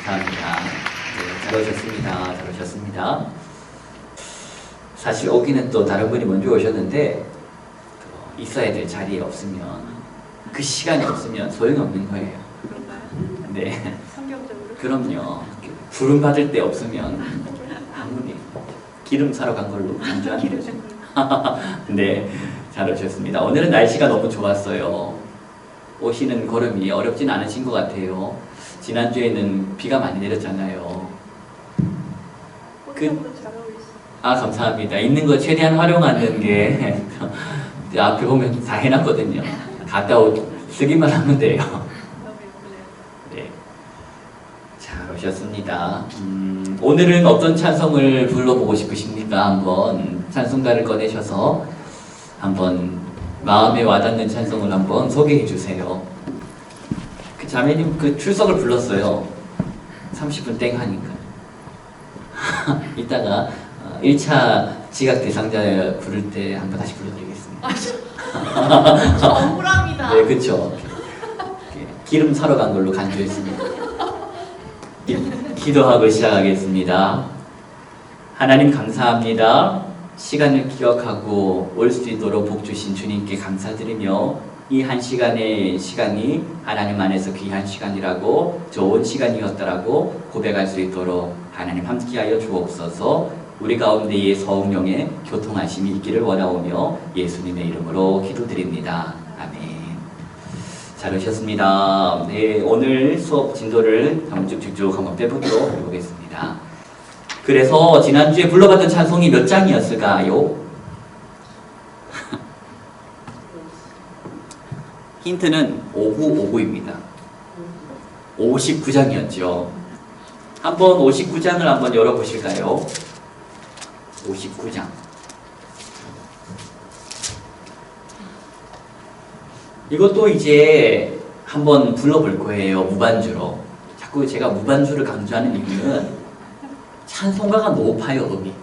감사합니다. 네, 잘 오셨습니다. 잘 오셨습니다. 사실 오기는 또 다른 분이 먼저 오셨는데 있어야 될 자리에 없으면 그 시간이 없으면 소용이 없는 거예요. 그런가요? 네. 성경적으로? 그럼요. 부름 받을 때 없으면 아무리 기름 사러 간 걸로 간주하는 거죠. 네, 잘 오셨습니다. 오늘은 날씨가 너무 좋았어요. 오시는 걸음이 어렵진 않으신 것 같아요. 지난주에는 비가 많이 내렸잖아요. 꽃향도 잘 어울리시죠? 감사합니다. 있는 거 최대한 활용하는 게 앞에 보면 다 해놨거든요. 갔다 쓰기만 하면 돼요. 너무 예쁘네요. 네, 잘 오셨습니다. 오늘은 어떤 찬송을 불러보고 싶으십니까? 한번 찬송가를 꺼내셔서 한번 마음에 와닿는 찬송을 한번 소개해 주세요. 그 자매님 그 출석을 불렀어요. 30분 땡 하니까. 이따가 1차 지각 대상자 부를 때 한번 다시 불러드리겠습니다. 저 억울합니다. 네, 그렇죠. 기름 사러 간 걸로 간주했습니다. 기도하고 시작하겠습니다. 하나님 감사합니다. 시간을 기억하고 올 수 있도록 복 주신 주님께 감사드리며 이 한 시간이 하나님 안에서 귀한 시간이라고 좋은 시간이었다라고 고백할 수 있도록 하나님 함께하여 주옵소서. 우리 가운데의 성령의 교통하심이 있기를 원하오며 예수님의 이름으로 기도드립니다. 아멘. 잘 오셨습니다. 네, 오늘 수업 진도를 한번 쭉쭉쭉 한번 빼보도록 해보겠습니다. 그래서 지난주에 불러봤던 찬송이 몇 장이었을까요? 힌트는 5959입니다. 59장이었죠. 한번 59장을 한번 열어보실까요? 59장. 이것도 이제 한번 불러볼 거예요. 무반주로. 자꾸 제가 무반주를 강조하는 이유는 찬송가가 높아요, 음이.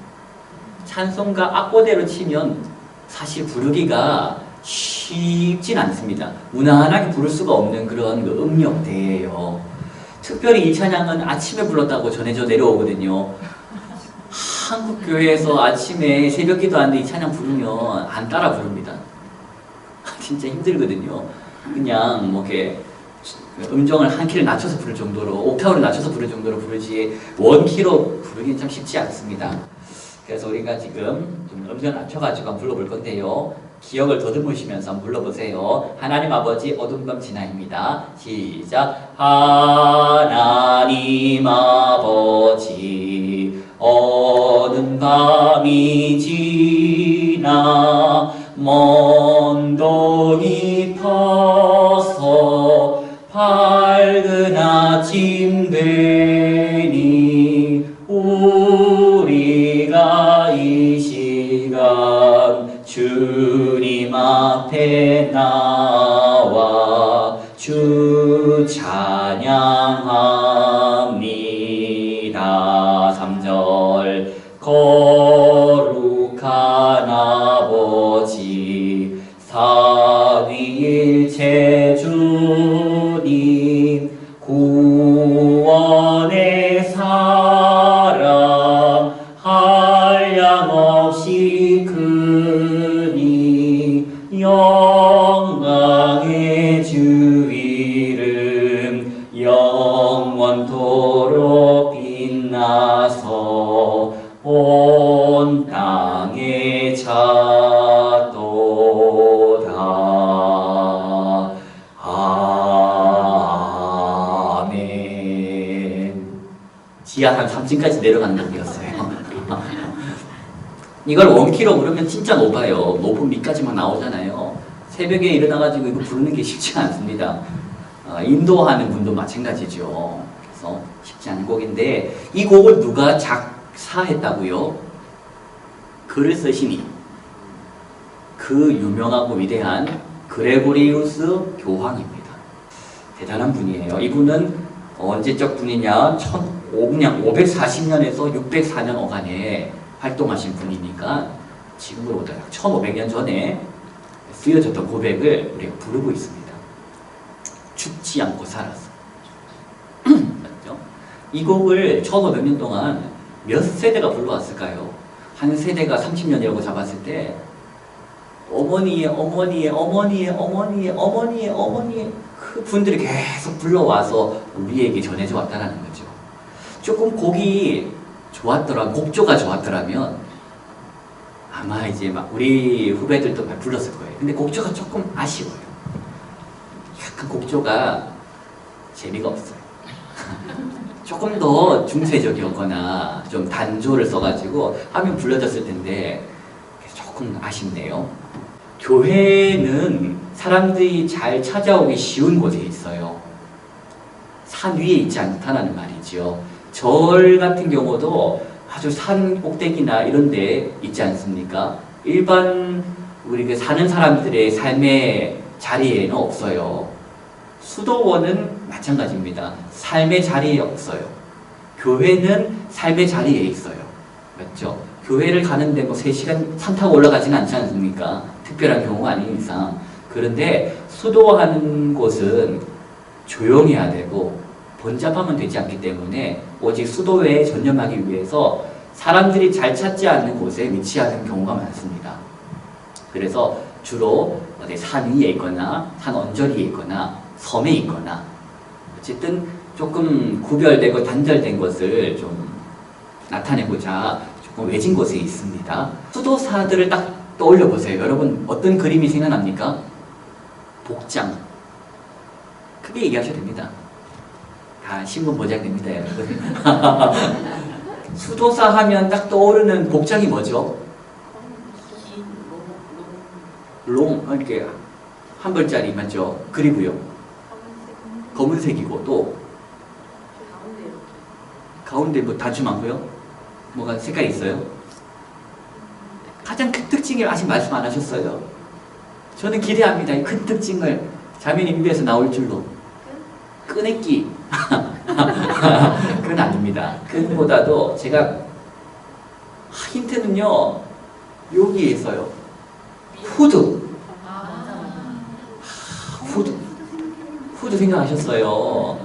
찬송가 악보대로 치면 사실 부르기가 쉽진 않습니다. 무난하게 부를 수가 없는 그런 음역대예요. 특별히 이 찬양은 아침에 불렀다고 전해져 내려오거든요. 한국 교회에서 아침에 새벽 기도하는데 이 찬양 부르면 안 따라 부릅니다. 진짜 힘들거든요. 그냥 뭐 이렇게 음정을 한 키를 낮춰서 부를 정도로, 옥타브를 낮춰서 부를 정도로 부르지 원키로 부르기는 참 쉽지 않습니다. 그래서 우리가 지금 좀 음정을 낮춰가지고 한번 불러볼 건데요. 기억을 더듬으시면서 한번 불러보세요. 하나님 아버지 어두운 밤 지나입니다. 시작. 하나님 아버지 어두운 밤이 지나 먼 동이 터서 밝은 아침 되니 우리가 이 시간 주님 앞에 나와 주 찬양합니다. 3절 거룩한 아버지 삼위일체 주님 구원의 사랑 한량없이 크니 영광의 주 이름 영원토록 빛나서 온 땅에 찾도다. 아멘. 지하 한 3층까지 내려가는 곡이었어요. 이걸 원키로 부르면 진짜 높아요. 높은 미까지만 나오잖아요. 새벽에 일어나가지고 이거 부르는 게 쉽지 않습니다. 인도하는 분도 마찬가지죠. 그래서 쉽지 않은 곡인데 이 곡을 누가 작사했다고요? 글을 쓰시니 그 유명하고 위대한 그레고리우스 교황입니다. 대단한 분이에요. 이분은 언제적 분이냐? 그냥 540년에서 604년 어간에 활동하신 분이니까 지금으로부터 약 1500년 전에 쓰여졌던 고백을 우리가 부르고 있습니다. 죽지 않고 살아서. 맞죠? 이 곡을 1500년 동안 몇 세대가 불러왔을까요? 한 세대가 30년이라고 잡았을 때 어머니의 어머니의 어머니의 어머니의 어머니의 어머니의 그 분들이 계속 불러와서 우리에게 전해져 왔다는 거죠. 조금 곡이 좋았더라, 곡조가 좋았더라면 아마 이제 막 우리 후배들도 막 불렀을 거예요. 근데 곡조가 조금 아쉬워요. 약간 곡조가 재미가 없어요. 조금 더 중세적이었거나 좀 단조를 써가지고 하면 불러졌을 텐데 조금 아쉽네요. 교회는 사람들이 잘 찾아오기 쉬운 곳에 있어요. 산 위에 있지 않다는 말이죠. 절 같은 경우도 아주 산 꼭대기나 이런 데 있지 않습니까? 일반 우리가 사는 사람들의 삶의 자리에는 없어요. 수도원은 마찬가지입니다. 삶의 자리에 없어요. 교회는 삶의 자리에 있어요. 맞죠? 교회를 가는데 뭐 3시간 산 타고 올라가지는 않지 않습니까? 특별한 경우가 아닌 이상. 그런데 수도하는 곳은 조용해야 되고 번잡하면 되지 않기 때문에 오직 수도에 전념하기 위해서 사람들이 잘 찾지 않는 곳에 위치하는 경우가 많습니다. 그래서 주로 어디 산 위에 있거나 산 언저리에 있거나 섬에 있거나 어쨌든 조금 구별되고 단절된 것을 좀 나타내고자 조금 외진 곳에 있습니다. 수도사들을 딱 떠올려 보세요. 여러분 어떤 그림이 생각납니까? 복장. 크게 얘기하셔도 됩니다. 다 신문 보장됩니다, 여러분. 수도사 하면 딱 떠오르는 복장이 뭐죠? 롱, 이렇게 한 벌짜리 맞죠? 그리고요. 검은색이고 또 가운데 뭐 단추 많고요. 뭐가 색깔이 있어요? 가장 큰 특징을 아직 말씀 안 하셨어요. 저는 기대합니다. 이 큰 특징을 자매님 입에서 나올 줄로. 끈액기. 그건 아닙니다. 끈보다도 제가 힌트는요. 여기에 있어요. 후드. 후드 생각하셨어요.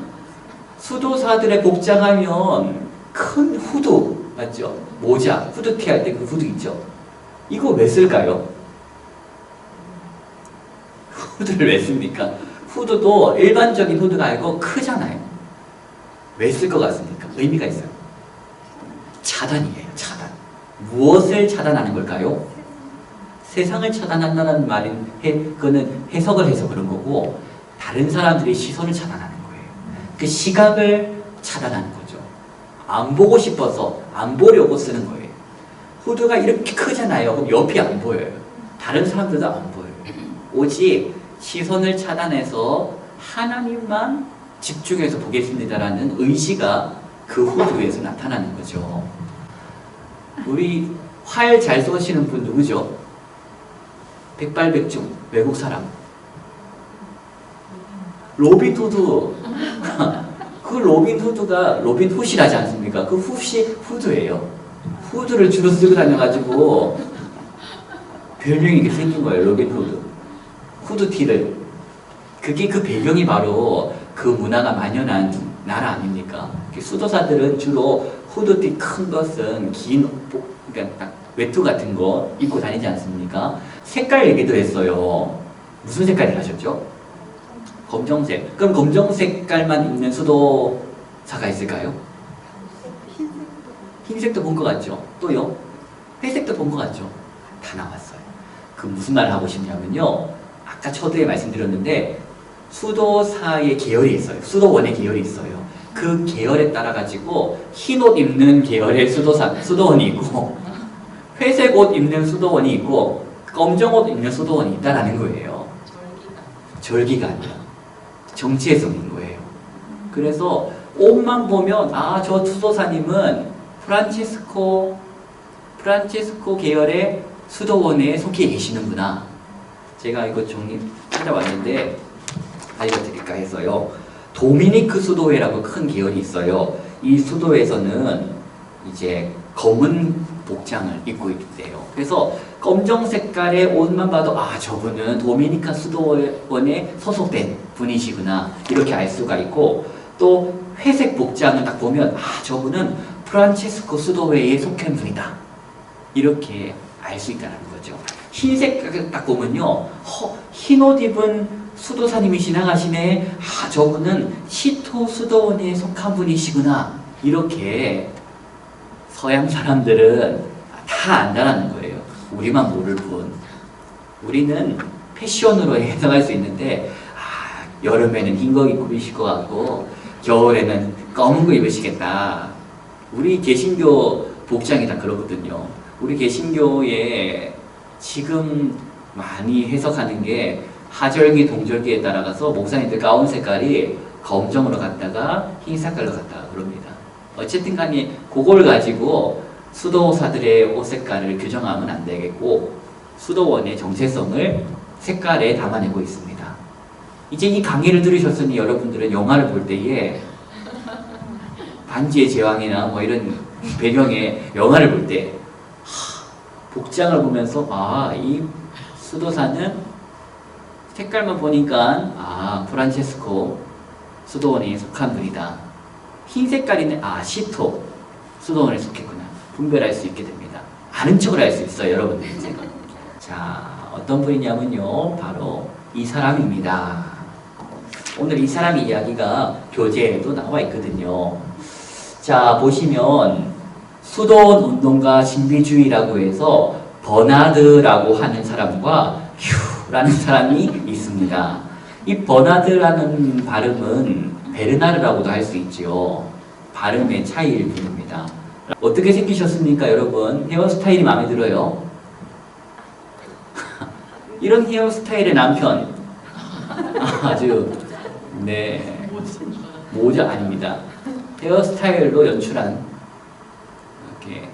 수도사들의 복장하면 큰 후드 맞죠? 모자, 후드티 할 때 그 후드 있죠? 이거 왜 쓸까요? 후드를 왜 씁니까? 후드도 일반적인 후드가 아니고 크잖아요. 왜 쓸 것 같습니까? 의미가 있어요. 차단이에요. 차단. 무엇을 차단하는 걸까요? 세상을 차단한다는 말인 그거는 해석을 해서 그런 거고 다른 사람들의 시선을 차단하는 거예요. 그 시각을 차단하는 거죠. 안 보고 싶어서 안 보려고 쓰는 거예요. 후드가 이렇게 크잖아요. 그럼 옆이 안 보여요. 다른 사람들도 안 보여요. 오직 시선을 차단해서 하나님만 집중해서 보겠습니다라는 의지가 그 후드에서 나타나는 거죠. 우리 활 잘 쏘시는 분 누구죠? 백발백중 외국 사람 로빈 후드. 그 로빈 후드가 로빈 훗이라지 않습니까? 그 훗이 후드예요. 후드를 주로 쓰고 다녀가지고 별명이 이렇게 생긴 거예요. 로빈 후드. 후드티를. 그게 그 배경이 바로 그 문화가 만연한 나라 아닙니까? 수도사들은 주로 후드티 큰 것은 긴 그러니까 딱 외투 같은 거 입고 다니지 않습니까? 색깔 얘기도 했어요. 무슨 색깔을 하셨죠? 검정색. 그럼 검정 색깔만 입는 수도사가 있을까요? 흰색도 본 것 같죠? 또요? 회색도 본 것 같죠? 다 나왔어요. 그 무슨 말을 하고 싶냐면요. 아까 초두에 말씀드렸는데 수도사의 계열이 있어요. 수도원의 계열이 있어요. 그 계열에 따라 가지고 흰 옷 입는 계열의 수도원이 있고 회색 옷 입는 수도원이 있고 검정 옷 입는 수도원이 있다라는 거예요. 절기가 아니라 정치해석인 거예요. 그래서 옷만 보면 아, 저 수도사님은 프란치스코 계열의 수도원에 속해 계시는구나. 제가 이거 찾아왔는데 알려드릴까 해서요. 도미니크 수도회라고 큰 계열이 있어요. 이 수도회에서는 이제 검은 복장을 입고 있대요. 그래서 검정 색깔의 옷만 봐도 아, 저분은 도미니카 수도원에 소속된 분이시구나 이렇게 알 수가 있고 또 회색 복장을 딱 보면 저분은 프란체스코 수도회에 속한 분이다. 이렇게 알 수 있다는 거죠. 흰색 딱 보면요. 흰 옷 입은 수도사님이 지나가시네. 저분은 시토 수도원에 속한 분이시구나. 이렇게 서양 사람들은 다 안다는 거예요. 우리만 모를 뿐. 우리는 패션으로 해석할 수 있는데 여름에는 흰 거 입고 계실 것 같고 겨울에는 검은 거 입으시겠다. 우리 개신교 복장이 다 그렇거든요. 우리 개신교에 지금 많이 해석하는 게 하절기, 동절기에 따라가서 목사님들 가운 색깔이 검정으로 갔다가 흰 색깔로 갔다가 그럽니다. 어쨌든 간에 그걸 가지고 수도사들의 옷 색깔을 규정하면 안 되겠고 수도원의 정체성을 색깔에 담아내고 있습니다. 이제 이 강의를 들으셨으니 여러분들은 영화를 볼 때에 반지의 제왕이나 뭐 이런 배경의 영화를 볼 때 복장을 보면서 이 수도사는 색깔만 보니까 프란체스코 수도원에 속한 분이다. 흰 색깔이는 시토 수도원에 속했구나. 분별할 수 있게 됩니다. 아는 척을 할 수 있어요, 여러분들. 자, 어떤 분이냐면요, 바로 이 사람입니다. 오늘 이 사람 이야기가 교재에도 나와 있거든요. 자, 보시면 수도원 운동가 신비주의라고 해서 버나드라고 하는 사람과 휴라는 사람이 있습니다. 이 버나드라는 발음은 베르나르라고도 할 수 있죠. 발음의 차이일 뿐입니다. 어떻게 생기셨습니까, 여러분? 헤어스타일이 마음에 들어요? 이런 헤어스타일의 남편 아주 모자 아닙니다. 헤어스타일로 연출한 이렇게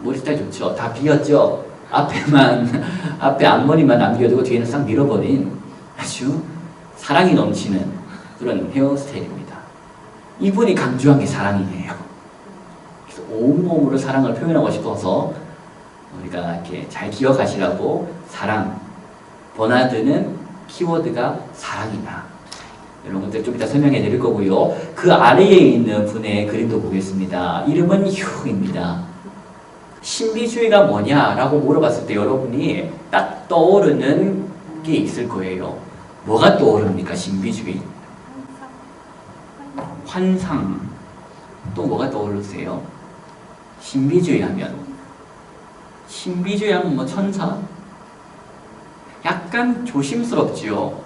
머리 스타일 좋죠. 다 비었죠. 앞에 앞머리만 남겨두고 뒤에는 싹 밀어버린 아주 사랑이 넘치는 그런 헤어스타일입니다. 이분이 강조한 게 사랑이에요. 그래서 온몸으로 사랑을 표현하고 싶어서 우리가 이렇게 잘 기억하시라고 사랑. 버나드는 키워드가 사랑이다. 이런 것들 좀 이따 설명해 드릴 거고요. 그 아래에 있는 분의 그림도 보겠습니다. 이름은 휴입니다. 신비주의가 뭐냐라고 물어봤을 때 여러분이 딱 떠오르는 게 있을 거예요. 뭐가 떠오릅니까? 신비주의. 환상. 또 뭐가 떠오르세요? 신비주의 하면 뭐 천사? 약간 조심스럽지요.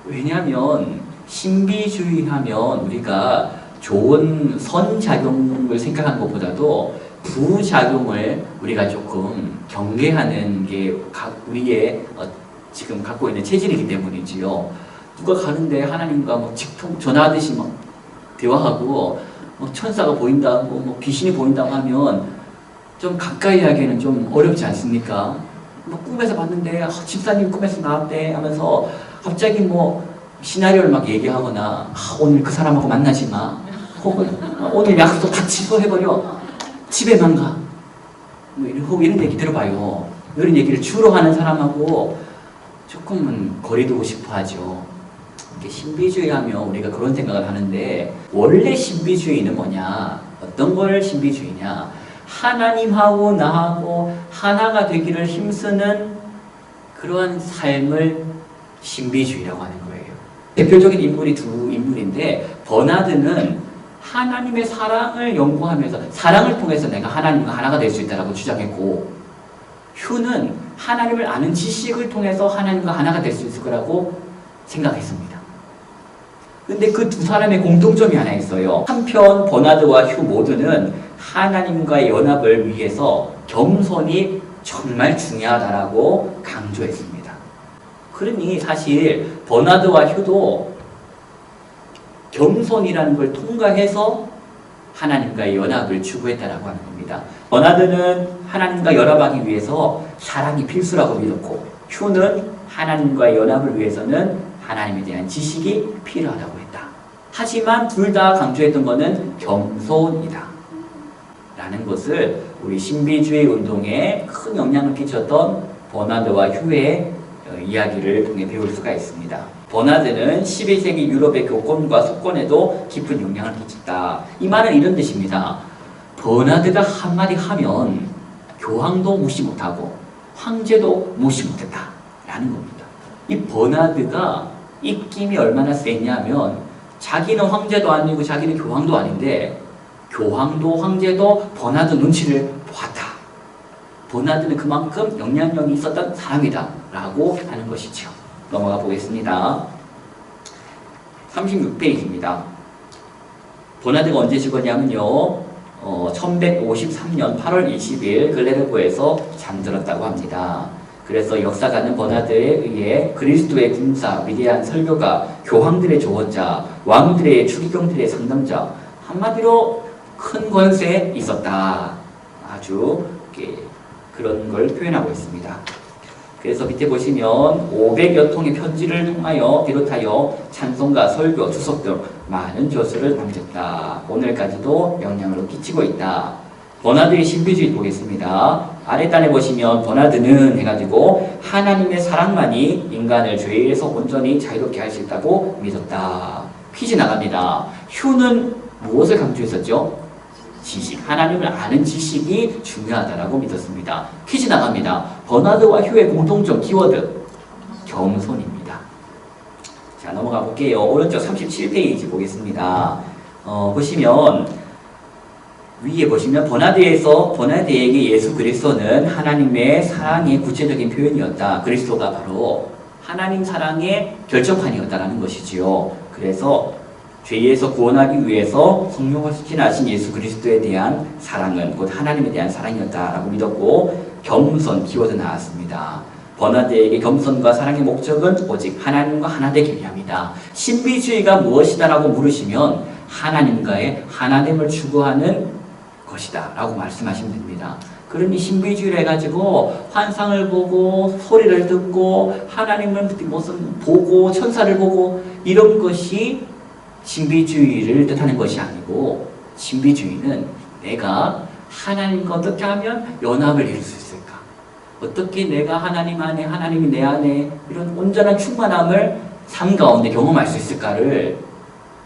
왜냐하면 신비주의 하면 우리가 좋은 선작용을 생각한 것보다도 부작용을 우리가 조금 경계하는 게 우리의 지금 갖고 있는 체질이기 때문이지요. 누가 가는데 하나님과 뭐 직통 전화하듯이 막 대화하고 천사가 보인다고 뭐 귀신이 보인다고 하면 좀 가까이 하기에는 좀 어렵지 않습니까? 꿈에서 봤는데 집사님 꿈에서 나왔대 하면서 갑자기 뭐 시나리오를 막 얘기하거나 오늘 그 사람하고 만나지 마. 혹은 오늘 약속 다 취소해버려. 집에만 가. 혹 이런 얘기 들어봐요. 이런 얘기를 주로 하는 사람하고 조금은 거리 두고 싶어 하죠. 신비주의 하면 우리가 그런 생각을 하는데 원래 신비주의는 뭐냐? 어떤 걸 신비주의냐? 하나님하고 나하고 하나가 되기를 힘쓰는 그러한 삶을 신비주의라고 하는 거예요. 대표적인 인물이 두 인물인데 버나드는 하나님의 사랑을 연구하면서 사랑을 통해서 내가 하나님과 하나가 될 수 있다고 주장했고 휴는 하나님을 아는 지식을 통해서 하나님과 하나가 될 수 있을 거라고 생각했습니다. 근데 그 두 사람의 공통점이 하나 있어요. 한편 버나드와 휴 모두는 하나님과의 연합을 위해서 겸손이 정말 중요하다라고 강조했습니다. 그러니 사실 버나드와 휴도 겸손이라는 걸 통과해서 하나님과의 연합을 추구했다라고 하는 겁니다. 버나드는 하나님과 연합하기 위해서 사랑이 필수라고 믿었고 휴는 하나님과의 연합을 위해서는 하나님에 대한 지식이 필요하다고 했다. 하지만 둘 다 강조했던 것은 겸손이다 라는 것을 우리 신비주의 운동에 큰 영향을 끼쳤던 버나드와 휴의 이야기를 통해 배울 수가 있습니다. 버나드는 11세기 유럽의 교권과 속권에도 깊은 영향을 끼쳤다. 이 말은 이런 뜻입니다. 버나드가 한마디 하면 교황도 무시 못하고 황제도 무시 못했다 라는 겁니다. 이 버나드가 입김이 얼마나 셌냐면 자기는 황제도 아니고 자기는 교황도 아닌데 교황도 황제도 버나드 눈치를 보았다. 버나드는 그만큼 영향력이 있었던 사람이다 라고 하는 것이죠. 넘어가 보겠습니다. 36페이지입니다. 버나드가 언제 죽었냐면요. 1153년 8월 20일 글레르고에서 잠들었다고 합니다. 그래서 역사가는 버나드에 의해 그리스도의 군사, 위대한 설교가, 교황들의 조언자, 왕들의 추기경들의 상담자, 한마디로 큰 권세에 있었다. 아주 그런 걸 표현하고 있습니다. 그래서 밑에 보시면 500여 통의 편지를 통하여 비롯하여 찬송가, 설교, 주석 등 많은 저서를 남겼다. 오늘까지도 영향을 끼치고 있다. 버나드의 신비주의 보겠습니다. 아래단에 보시면 버나드는 해가지고 하나님의 사랑만이 인간을 죄에서 온전히 자유롭게 할 수 있다고 믿었다. 퀴즈 나갑니다. 휴는 무엇을 강조했었죠? 지식, 하나님을 아는 지식이 중요하다라고 믿었습니다. 퀴즈 나갑니다. 버나드와 휴의 공통점 키워드 겸손입니다. 자, 넘어가 볼게요. 오른쪽 37페이지 보겠습니다. 보시면 위에 보시면 버나드에게 예수 그리스도는 하나님의 사랑의 구체적인 표현이었다. 그리스도가 바로 하나님 사랑의 결정판이었다라는 것이지요. 그래서 죄에서 구원하기 위해서 성령을 수신하신 예수 그리스도에 대한 사랑은 곧 하나님에 대한 사랑이었다라고 믿었고 겸손 키워드 나왔습니다. 버나드에게 겸손과 사랑의 목적은 오직 하나님과 하나 되기 위함이다. 신비주의가 무엇이다라고 물으시면 하나님과의 하나됨을 추구하는 것이다 라고 말씀하시면 됩니다. 그러니 신비주의를 해가지고 환상을 보고 소리를 듣고 하나님을 무슨 보고 천사를 보고 이런 것이 신비주의를 뜻하는 것이 아니고 신비주의는 내가 하나님과 어떻게 하면 연합을 이룰 수 있을까? 어떻게 내가 하나님 안에 하나님이 내 안에 이런 온전한 충만함을 삶 가운데 경험할 수 있을까를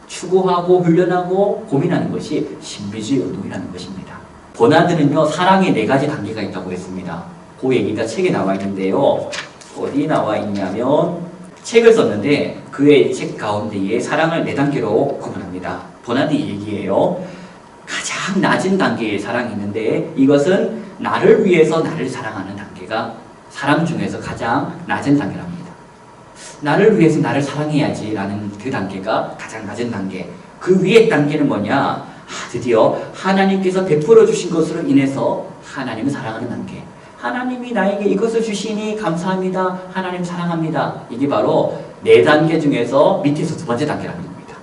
추구하고 훈련하고 고민하는 것이 신비주의 운동이라는 것입니다. 버나드는요 사랑의 4가지 단계가 있다고 했습니다. 그 얘기가 책에 나와 있는데요. 어디 나와 있냐면 책을 썼는데 그의 책 가운데에 사랑을 4단계로 구분합니다. 버나드 얘기예요. 가장 낮은 단계의 사랑이 있는데 이것은 나를 위해서 나를 사랑하는 단계가 사람 중에서 가장 낮은 단계랍니다. 나를 위해서 나를 사랑해야지 라는 그 단계가 가장 낮은 단계. 그 위의 단계는 뭐냐? 드디어 하나님께서 베풀어 주신 것으로 인해서 하나님을 사랑하는 단계. 하나님이 나에게 이것을 주시니 감사합니다. 하나님 사랑합니다. 이게 바로 4단계 중에서 밑에서 2번째 단계라는 겁니다.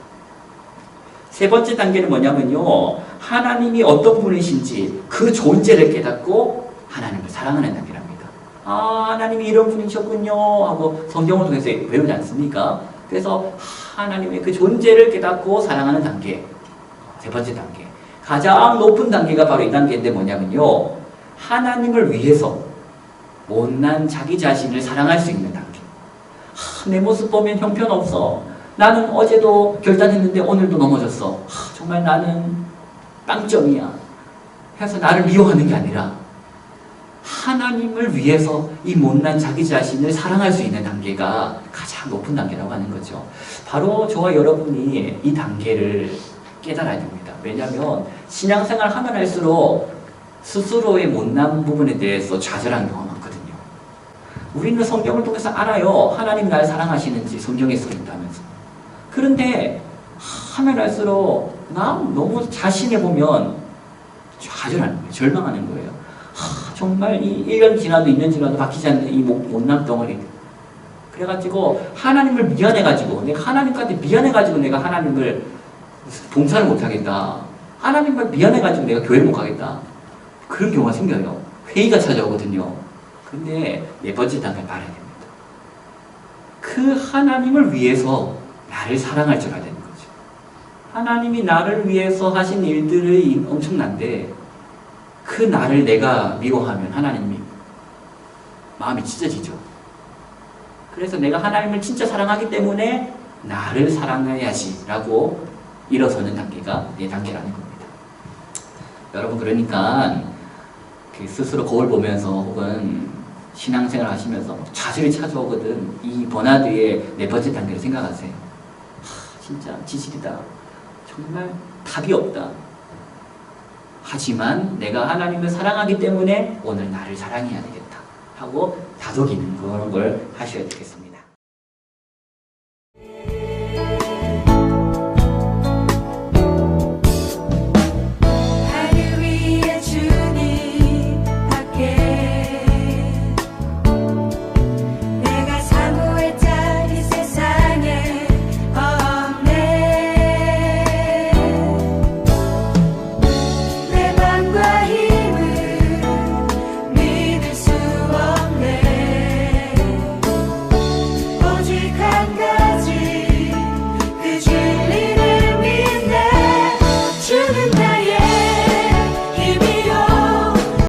3번째 단계는 뭐냐면요. 하나님이 어떤 분이신지 그 존재를 깨닫고 하나님을 사랑하는 단계랍니다. 아, 하나님이 이런 분이셨군요 하고 성경을 통해서 배우지 않습니까? 그래서 하나님의 그 존재를 깨닫고 사랑하는 단계. 3번째 단계. 가장 높은 단계가 바로 이 단계인데 뭐냐면요. 하나님을 위해서 못난 자기 자신을 사랑할 수 있는 단계. 내 모습 보면 형편없어. 나는 어제도 결단했는데 오늘도 넘어졌어. 정말 나는 빵점이야. 해서 나를 미워하는 게 아니라 하나님을 위해서 이 못난 자기 자신을 사랑할 수 있는 단계가 가장 높은 단계라고 하는 거죠. 바로 저와 여러분이 이 단계를 깨달아야 됩니다. 왜냐하면 신앙생활 하면 할수록 스스로의 못난 부분에 대해서 좌절하는 경우가 많거든요. 우리는 성경을 통해서 알아요. 하나님 날 사랑하시는지 성경에 써 있다면서. 그런데 하면 할수록 나 너무 자신을 보면 좌절하는 거예요. 절망하는 거예요. 정말 이 1년 지나도 2년 지나도 바뀌지 않는 이 못난 덩어리. 그래가지고 하나님을 미안해가지고 내가 하나님한테 미안해가지고 내가 하나님을 봉사를 못하겠다. 하나님을 미안해가지고 내가 교회를 못 가겠다. 그런 경우가 생겨요. 회의가 찾아오거든요. 근데 4번째 단계를 말해야 됩니다. 그 하나님을 위해서 나를 사랑할 줄 알아야 되는 거죠. 하나님이 나를 위해서 하신 일들이 엄청난데 그 나를 내가 미워하면 하나님이 마음이 찢어지죠. 그래서 내가 하나님을 진짜 사랑하기 때문에 나를 사랑해야지 라고 일어서는 단계가 4단계라는 겁니다. 여러분, 그러니까 그 스스로 거울 보면서 혹은 신앙생활 하시면서 좌절이 찾아오거든. 이 버나드의 4번째 단계를 생각하세요. 진짜 지질이다. 정말 답이 없다. 하지만 내가 하나님을 사랑하기 때문에 오늘 나를 사랑해야 되겠다 하고 다독이는 그런 걸 하셔야 되겠습니다.